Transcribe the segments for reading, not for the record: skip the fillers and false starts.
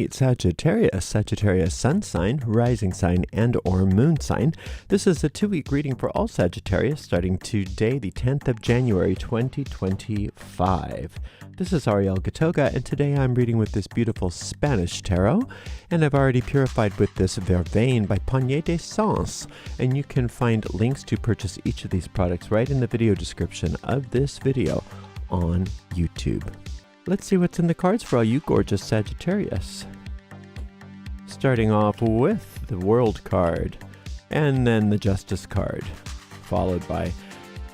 meet Sagittarius, Sagittarius sun sign, rising sign, and or moon sign. This is a 2-week reading for all Sagittarius starting today, the 10th of January, 2025. This is Ariel, and today I'm reading with this beautiful Spanish tarot, and I've already purified with this Vervain by Panier de Sens, and you can find links to purchase each of these products right in the video description of this video on YouTube. Let's see what's in the cards for all you gorgeous Sagittarius. Starting off with the World card, and then the Justice card, followed by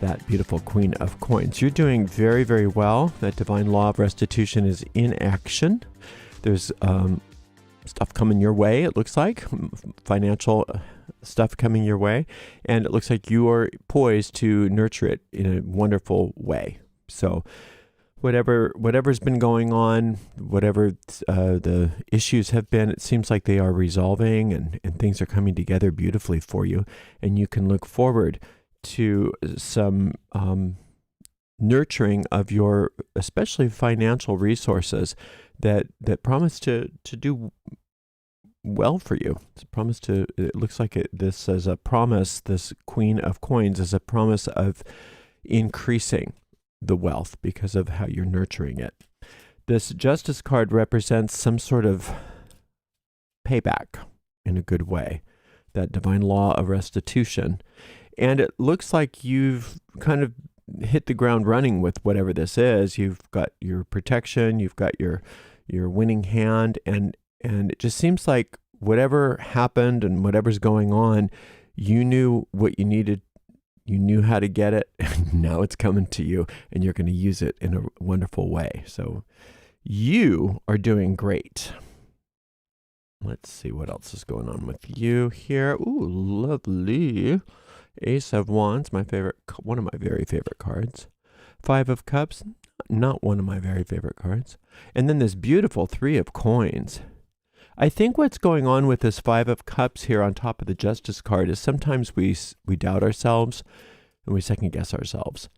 that beautiful Queen of Coins. You're doing very, very well. That divine law of restitution is in action. There's stuff coming your way, it looks like, financial stuff coming your way, and it looks like you are poised to nurture it in a wonderful way. So whatever's been going on, whatever the issues have been, it seems like they are resolving and things are coming together beautifully for you. And you can look forward to some nurturing of your, especially financial resources that promise to do well for you. It looks like this as a promise, this Queen of Coins is a promise of increasing the wealth because of how you're nurturing it. This Justice card represents some sort of payback in a good way, that divine law of restitution. And it looks like you've kind of hit the ground running with whatever this is. You've got your protection, you've got your winning hand, and it just seems like whatever happened and whatever's going on, you knew what you needed. You knew how to get it, and now it's coming to you, and you're going to use it in a wonderful way. So you are doing great. Let's see what else is going on with you here. Ooh, lovely. Ace of Wands, one of my very favorite cards. 5 of Cups, not one of my very favorite cards. And then this beautiful 3 of Coins. I think what's going on with this 5 of Cups here on top of the Justice card is sometimes we doubt ourselves and we second guess ourselves.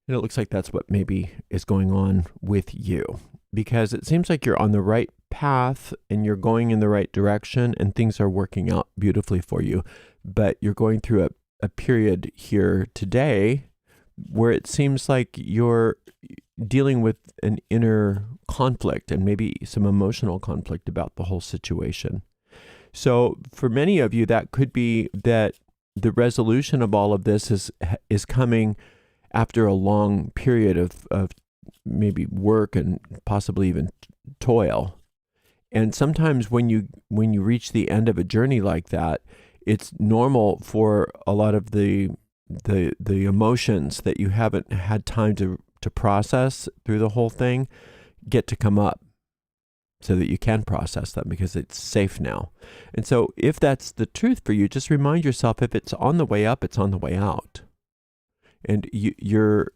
And it looks like that's what maybe is going on with you, because it seems like you're on the right path and you're going in the right direction and things are working out beautifully for you. But you're going through a period here today where it seems like you're dealing with an inner conflict and maybe some emotional conflict about the whole situation. So for many of you, that could be that the resolution of all of this is coming after a long period of maybe work and possibly even toil. And sometimes when you reach the end of a journey like that, it's normal for a lot of the emotions that you haven't had time to process through the whole thing get to come up so that you can process them because it's safe now. And so if that's the truth for you, just remind yourself, if it's on the way up, it's on the way out. And your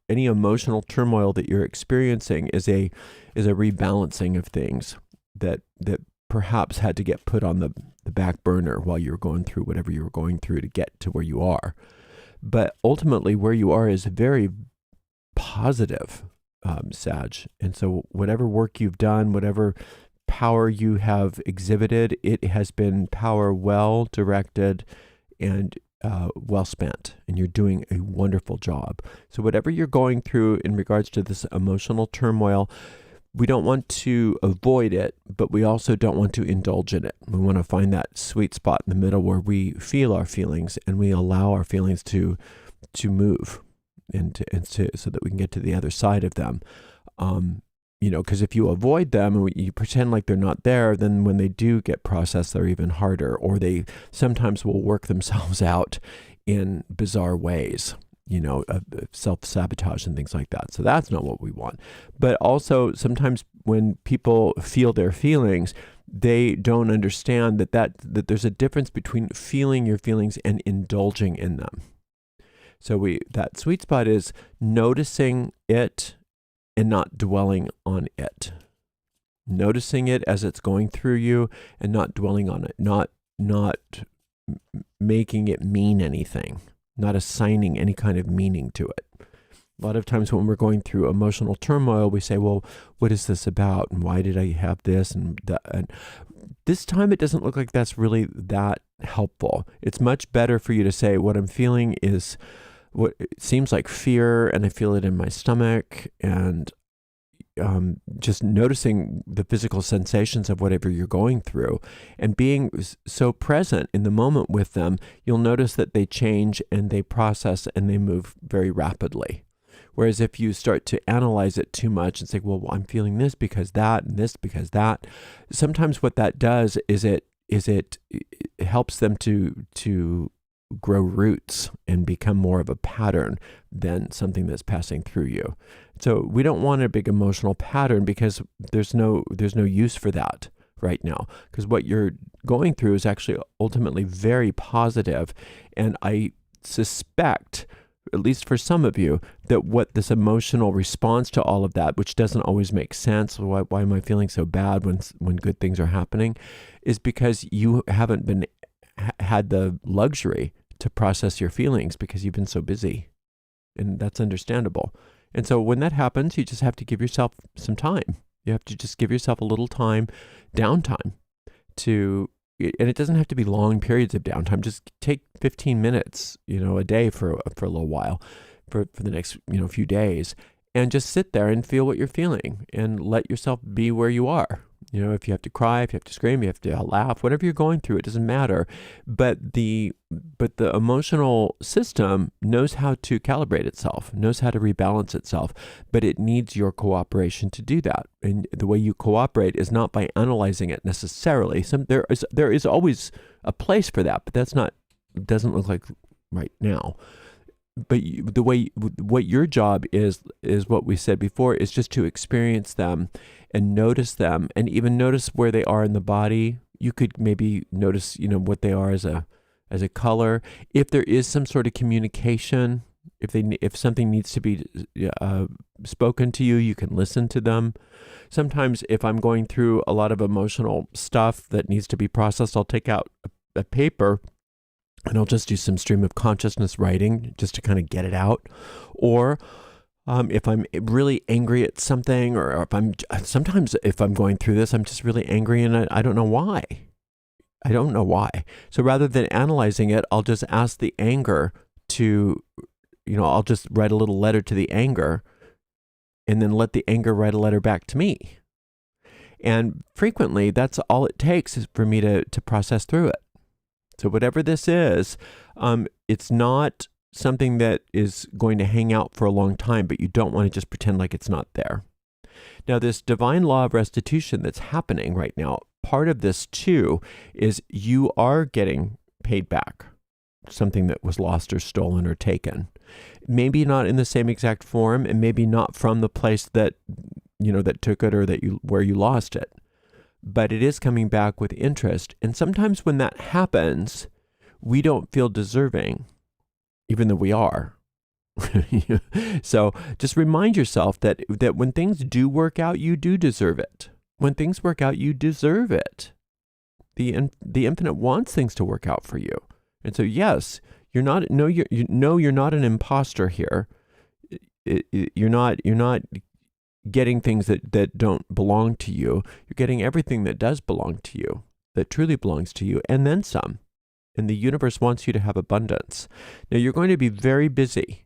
any emotional turmoil that you're experiencing is a rebalancing of things that perhaps had to get put on the back burner while you're going through whatever you were going through to get to where you are. But ultimately where you are is very positive, Sag. And so whatever work you've done, whatever power you have exhibited, it has been power well directed and well spent, and you're doing a wonderful job. So whatever you're going through in regards to this emotional turmoil, we don't want to avoid it, but we also don't want to indulge in it. We want to find that sweet spot in the middle where we feel our feelings and we allow our feelings to move so that we can get to the other side of them. Because if you avoid them and you pretend like they're not there, then when they do get processed, they're even harder, or they sometimes will work themselves out in bizarre ways. Self-sabotage and things like that. So that's not what we want. But also sometimes when people feel their feelings, they don't understand that there's a difference between feeling your feelings and indulging in them. So that sweet spot is noticing it and not dwelling on it. Noticing it as it's going through you and not dwelling on it, not making it mean anything. Not assigning any kind of meaning to it. A lot of times when we're going through emotional turmoil, we say, well, what is this about? And why did I have this? And this time it doesn't look like that's really that helpful. It's much better for you to say, what I'm feeling is what it seems like fear, and I feel it in my stomach, and just noticing the physical sensations of whatever you're going through and being so present in the moment with them, you'll notice that they change and they process and they move very rapidly. Whereas if you start to analyze it too much and say, well, I'm feeling this because that and this because that, sometimes what that does is it helps them to grow roots and become more of a pattern than something that's passing through you. So we don't want a big emotional pattern, because there's no use for that right now, because what you're going through is actually ultimately very positive. And I suspect, at least for some of you, that what this emotional response to all of that, which doesn't always make sense, why am I feeling so bad when good things are happening, is because you haven't had the luxury to process your feelings because you've been so busy. And that's understandable. And so when that happens, you just have to give yourself some time. You have to just give yourself a little time, downtime, and it doesn't have to be long periods of downtime. Just take 15 minutes, a day for a little while, for the next, few days, and just sit there and feel what you're feeling and let yourself be where you are. If you have to cry, if you have to scream, you have to laugh, whatever you're going through, it doesn't matter. But the emotional system knows how to calibrate itself, knows how to rebalance itself, but it needs your cooperation to do that. And the way you cooperate is not by analyzing it necessarily. There is always a place for that, but doesn't look like right now. But what your job is what we said before, is just to experience them and notice them, and even notice where they are in the body. You could maybe notice, what they are as a color. If there is some sort of communication, if something needs to be spoken to you, you can listen to them. Sometimes if I'm going through a lot of emotional stuff that needs to be processed, I'll take out a paper and I'll just do some stream of consciousness writing just to kind of get it out. Or if I'm really angry at something, or sometimes if I'm going through this, I'm just really angry and I don't know why. I don't know why. So rather than analyzing it, I'll just ask the anger to, I'll just write a little letter to the anger, and then let the anger write a letter back to me. And frequently, that's all it takes is for me to process through it. So whatever this is, it's not something that is going to hang out for a long time, but you don't want to just pretend like it's not there. Now, this divine law of restitution that's happening right now, part of this too is you are getting paid back something that was lost or stolen or taken. Maybe not in the same exact form, and maybe not from the place that took it, or where you lost it. But it is coming back with interest. And sometimes when that happens, we don't feel deserving, even though we are. So just remind yourself that when things do work out, you do deserve it. When things work out, you deserve it. The infinite wants things to work out for you. And so yes, you're not an imposter here. You're not getting things that don't belong to you. You're getting everything that does belong to you, that truly belongs to you, and then some. And the universe wants you to have abundance. Now, you're going to be very busy,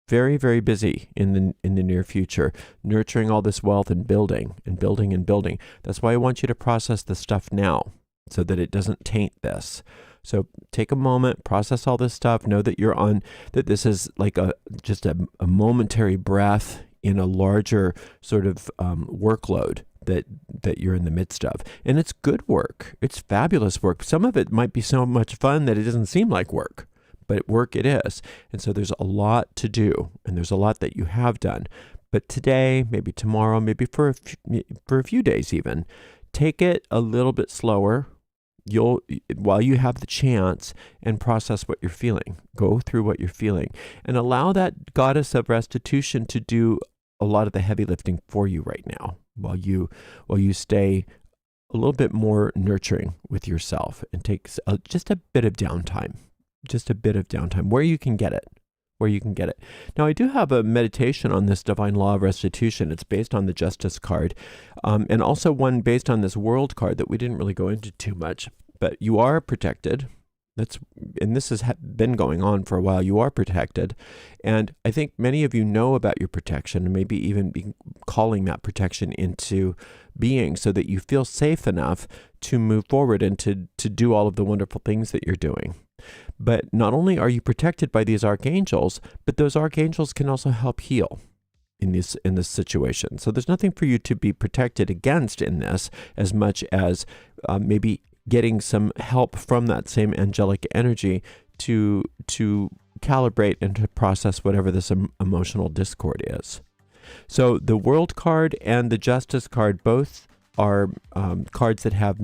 very, very busy in the near future, nurturing all this wealth and building and building and building. That's why I want you to process the stuff now, so that it doesn't taint this. So take a moment, process all this stuff, know that that this is like just a momentary breath in a larger sort of workload that you're in the midst of. And it's good work. It's fabulous work. Some of it might be so much fun that it doesn't seem like work, but work it is. And so there's a lot to do, and there's a lot that you have done. But today, maybe tomorrow, maybe for a few days even, take it a little bit slower. While you have the chance, and process what you're feeling. Go through what you're feeling, and allow that goddess of restitution to do a lot of the heavy lifting for you right now, while you stay a little bit more nurturing with yourself, and take just a bit of downtime, where you can get it, where you can get it. Now, I do have a meditation on this divine law of restitution. It's based on the Justice card, and also one based on this World card that we didn't really go into too much. But you are protected. And this has been going on for a while. You are protected. And I think many of you know about your protection, and maybe even be calling that protection into being so that you feel safe enough to move forward and to do all of the wonderful things that you're doing. But not only are you protected by these archangels, but those archangels can also help heal in this situation. So there's nothing for you to be protected against in this, as much as maybe getting some help from that same angelic energy to calibrate and to process whatever this emotional discord is. So the World card and the Justice card both are cards that have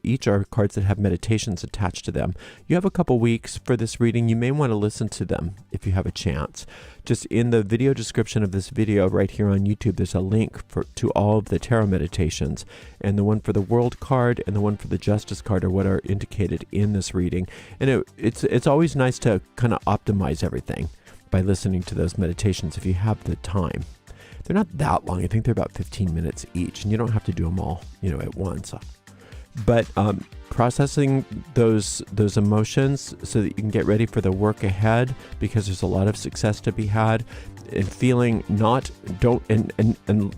each are cards that have meditations attached to them. You have a couple weeks for this reading. You may want to listen to them if you have a chance. Just in the video description of this video right here on YouTube, there's a link to all of the tarot meditations, and the one for the World card and the one for the Justice card are what are indicated in this reading. And it's always nice to kind of optimize everything by listening to those meditations if you have the time. They're not that long. I think they're about 15 minutes each, and you don't have to do them all, at once. But processing those emotions so that you can get ready for the work ahead, because there's a lot of success to be had, and feeling and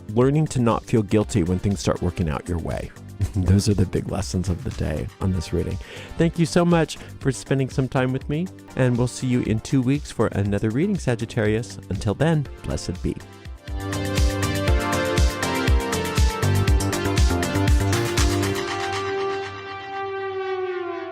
learning to not feel guilty when things start working out your way. Those are the big lessons of the day on this reading. Thank you so much for spending some time with me, and we'll see you in 2 weeks for another reading, Sagittarius. Until then, blessed be.